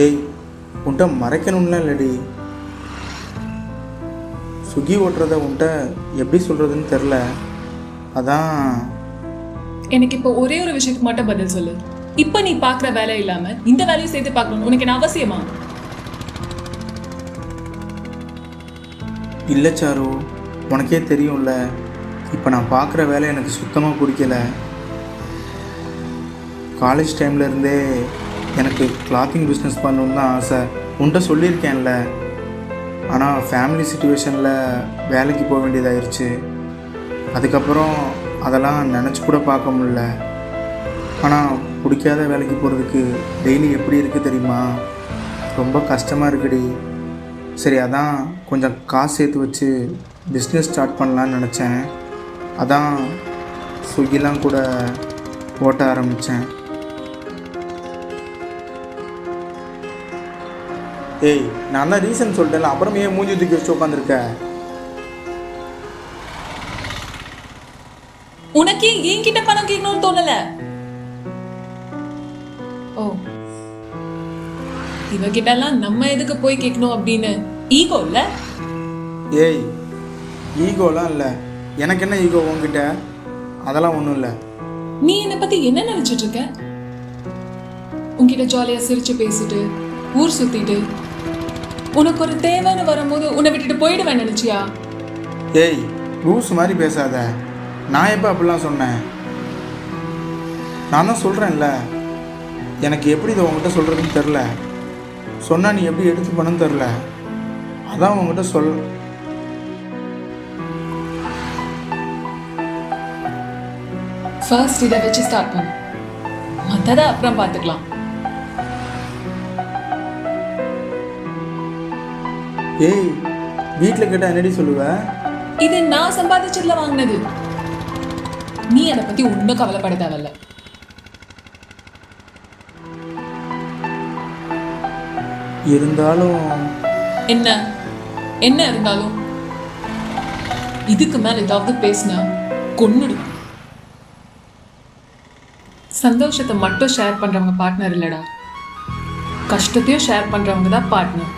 ஏய், உன்ட்ட மறைக்கணும்லாம் இல்லடி. சுகி ஓட்டுறத உன்ட்ட எப்படி சொல்கிறதுன்னு தெரில. அதான். எனக்கு இப்போ ஒரே ஒரு விஷயத்துக்கு மட்டும் பதில் சொல்லு. இப்போ நீ பார்க்குற வேலை இல்லாம இந்த வேலையை சேர்த்து பார்க்கணும் உனக்கு என்ன அவசியமா? இல்லை சாரு, உனக்கே தெரியும்ல, இப்போ நான் பார்க்குற வேலை எனக்கு சுத்தமாக பிடிக்கல. காலேஜ் டைம்லேருந்தே எனக்கு கிளாத்திங் பிஸ்னஸ் பண்ணணுன்னு தான் ஆசை. உன்ட்ட சொல்லியிருக்கேன்ல. ஆனால் ஃபேமிலி சுச்சுவேஷனில் வேலைக்கு போக வேண்டியதாயிருச்சு. அதுக்கப்புறம் அதெல்லாம் நினச்சி கூட பார்க்க முடில. ஆனால் பிடிக்காத வேலைக்கு போகிறதுக்கு டெய்லி எப்படி இருக்குது தெரியுமா? ரொம்ப கஷ்டமாக இருக்குடி. சரி, அதான் கொஞ்சம் காசு சேர்த்து வச்சு பிஸ்னஸ் ஸ்டார்ட் பண்ணலான்னு நினச்சேன். அதான் ஸ்விக்கிலாம் கூட ஓட்ட ஆரம்பித்தேன். ஏய், நான் தான் ரீசன் சொல்லிட்டேன்ல, அப்புறம் ஏன் மூஞ்சி தூக்கி வச்சு உட்காந்துருக்க? உனக்கே என்கிட்ட பணம் கேட்கணும்னு தோணல. ஓ, இவகிட்ட எல்லாம் நம்ம எதுக்கு போய் கேட்கணும் அப்படின்னு ஈகோ இல்ல? ஏய், ஈகோலாம் இல்லை. எனக்கு என்ன ஈகோ உன்கிட்ட? அதெல்லாம் ஒன்றும் இல்லை. நீ என்னை பத்தி என்ன நினைச்சிட்டு இருக்க? உன்கிட்ட ஜாலியா சிரிச்சு பேசிட்டு ஊர் சுத்திட்டு உனக்கு ஒரு தேவைன்னு வரும்போது உன்னை விட்டுட்டு போயிடுவேன் நினைச்சியா? ஏய், லூஸ் மாதிரி பேசாத. நான் எப்போ அப்படிலாம் சொன்னேன்? நான் தான் சொல்கிறேன்ல, எனக்கு எப்படி இதை உங்ககிட்ட சொல்கிறதுன்னு தெரில. சொன்னால் நீ எப்படி எடுத்து பண்ணன்னு தெரில. அதான் உங்ககிட்ட சொல். ஃபர்ஸ்ட் இதை வச்சு ஸ்டார்ட் பண்ணு, மற்றதை அப்புறம் பார்த்துக்கலாம். ஏய், வீட்டில் கேட்டால் என்னடி சொல்லுவ? இது நான் சம்பாதிச்சதுல வாங்கினது. நீ அதை பத்தி ஒன்றும் கவலைப்பட தேவையில்ல. இருந்தாலும் என்ன என்ன இருந்தாலும் இதுக்கு மேல ஏதாவது பேசினா கொன்னுடு. சந்தோஷத்தை மட்டும் ஷேர் பண்றவங்க பார்ட்னர் இல்லடா, கஷ்டத்தையும் ஷேர் பண்றவங்க தான் பார்ட்னர்.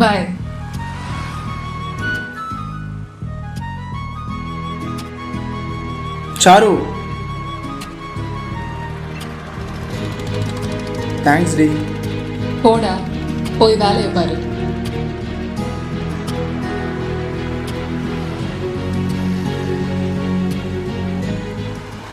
பாய். சாரு, தேங்க்ஸ் டி. போடா, போய் வேலையை பாரு.